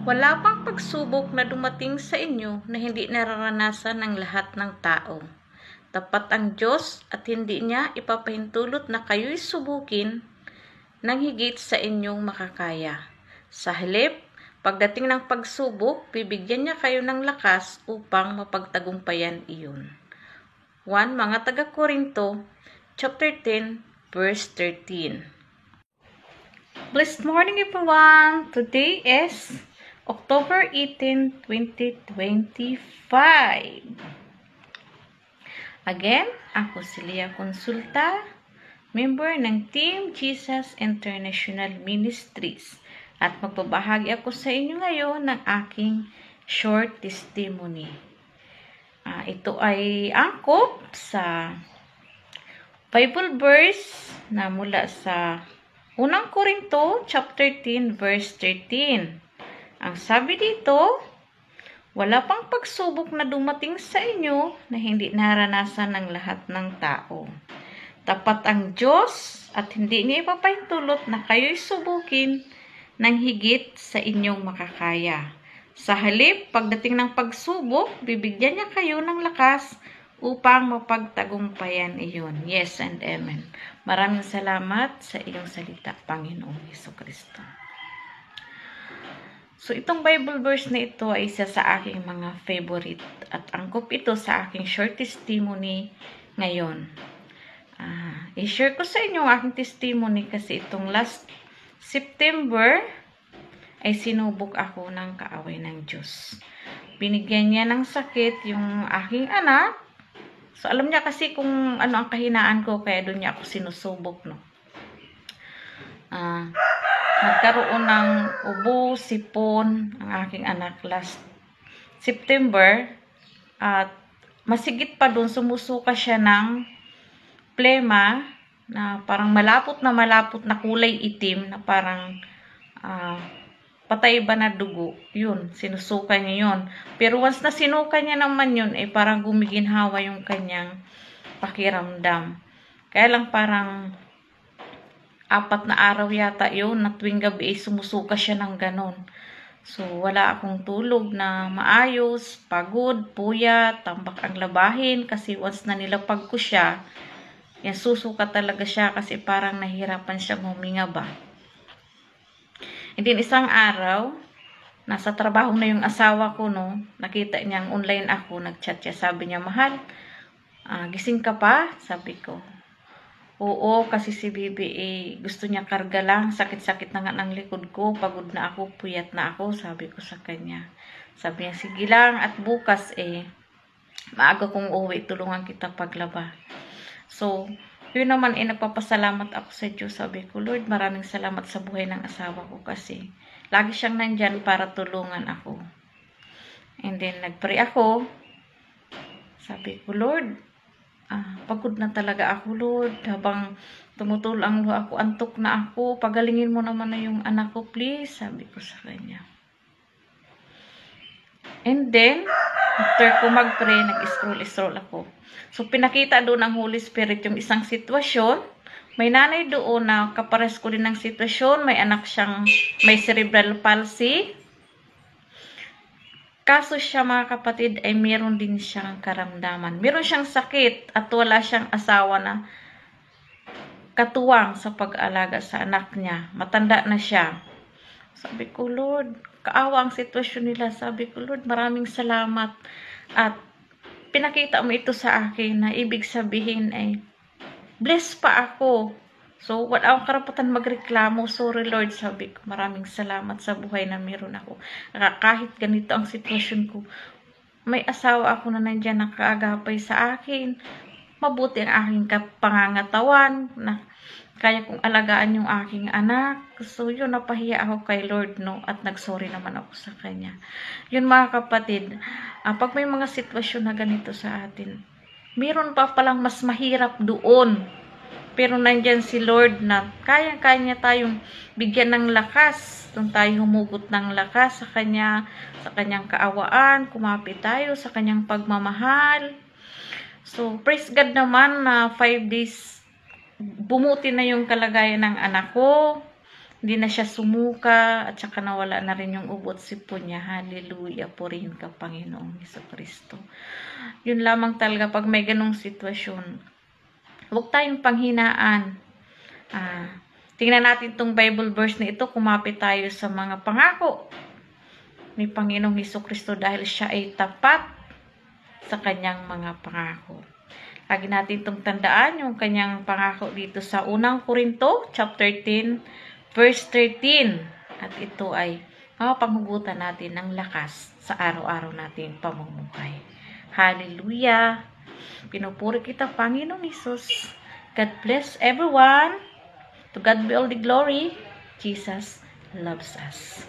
Wala pang pagsubok na dumating sa inyo na hindi nararanasan ng lahat ng tao. Tapat ang Diyos at hindi niya ipapahintulot na kayo'y subukin ng higit sa inyong makakaya. Sa halip, pagdating ng pagsubok, bibigyan niya kayo ng lakas upang mapagtagumpayan iyon. 1 Mga taga-Korinto, chapter 10, verse 13. Blessed morning everyone! Today is October 18, 2025. Again, ako si Leah Consulta, member ng Team Jesus International Ministries, at magbabahagi ako sa inyo ngayon ng aking short testimony. Ito ay angkop sa Bible verse na mula sa 1 Korinto chapter 10 verse 13. Ang sabi dito, wala pang pagsubok na dumating sa inyo na hindi naranasan ng lahat ng tao. Tapat ang Diyos at hindi niya ipapahintulot na kayo'y subukin ng higit sa inyong makakaya. Sa halip, pagdating ng pagsubok, bibigyan niya kayo ng lakas upang mapagtagumpayan iyon. Yes and amen. Maraming salamat sa iyong salita, Panginoong Jesucristo. So, itong Bible verse na ito ay isa sa aking mga favorite at angkop ito sa aking short testimony ngayon. I-share ko sa inyo ang aking testimony kasi itong last September ay sinubok ako ng kaaway ng Diyos. Binigyan niya ng sakit yung aking anak. So, alam niya kasi kung ano ang kahinaan ko, kaya doon niya ako sinusubok, no? Nagkaroon ng ubo, sipon, ang aking anak last September. At masigit pa doon, sumusuka siya ng plema na parang malapot na kulay itim, na parang patay ba na dugo. Yun, sinusuka niya yun. Pero once na sinuka niya naman yun, parang gumiginhawa yung kanyang pakiramdam. Kaya lang parang 4 na araw yata yun, na tuwing gabi sumusuka siya ng ganon. So, wala akong tulog na maayos, pagod, puyat, tambak ang labahin, kasi once na nilapag ko siya, yan, susuka talaga siya kasi parang nahihirapan siya huminga ba. And then, isang araw, nasa trabaho na yung asawa ko, no? Nakita niyang online ako, nag-chat siya. Sabi niya, mahal, gising ka pa? Sabi ko, oo, kasi si Bibi, gusto niya karga lang. Sakit-sakit na nga ng likod ko. Pagod na ako, puyat na ako. Sabi ko sa kanya. Sabi niya, sige lang. At bukas, maaga kong uwi. Tulungan kita paglaba. So, yun naman, nagpapasalamat ako sa Diyos. Sabi ko, Lord, maraming salamat sa buhay ng asawa ko kasi lagi siyang nandyan para tulungan ako. And then, nagpray ako. Sabi ko, Lord, pagod na talaga ako, Lord. Habang tumutulong ang luha ako, antok na ako. Pagalingin mo naman na yung anak ko, please. Sabi ko sa kanya. And then, after ko mag-pray, nag-scroll ako. So, pinakita doon ng Holy Spirit yung isang sitwasyon. May nanay doon na kapares ko din ng sitwasyon. May anak siyang may cerebral palsy. Kaso siya, mga kapatid, ay meron din siyang karamdaman. Meron siyang sakit at wala siyang asawa na katuwang sa pag-alaga sa anak niya. Matanda na siya. Sabi ko, Lord, kaawa ang sitwasyon nila. Sabi ko, Lord, maraming salamat. At pinakita mo ito sa akin na ibig sabihin ay blessed pa ako. So, wala akong karapatan magreklamo. Sorry, Lord. Sabi ko, maraming salamat sa buhay na meron ako. Kahit ganito ang sitwasyon ko, may asawa ako na nandyan nakaagapay sa akin. Mabuti ang aking pangangatawan na kaya kong alagaan yung aking anak. So, yun, napahiya ako kay Lord, no? At nagsorry naman ako sa kanya. Yun, mga kapatid, pag may mga sitwasyon na ganito sa atin, meron pa palang mas mahirap doon. Pero nandyan si Lord na kaya-kanya tayong bigyan ng lakas. Doon tayo humugot ng lakas sa Kanya, sa Kanyang kaawaan. Kumapit tayo sa Kanyang pagmamahal. So, praise God naman na 5 days bumuti na yung kalagayan ng anak ko. Hindi na siya sumuka at saka nawala na rin yung ubo at sipon niya. Hallelujah, purihin ka Panginoong Jesucristo. Yun lamang talaga pag may ganong sitwasyon. Huwag tayong panghinaan. Tingnan natin tong Bible verse na ito, kumapit tayo sa mga pangako ni Panginoong Jesucristo dahil siya ay tapat sa kanyang mga pangako. Lagi natin itong tandaan yung kanyang pangako dito sa unang Korinto, chapter 10, verse 13. At ito ay mapanghugutan natin ng lakas sa araw-araw nating pamumuhay. Hallelujah! Pinupuri kita, Panginoong Hesus. God bless everyone. To God be all the glory. Jesus loves us.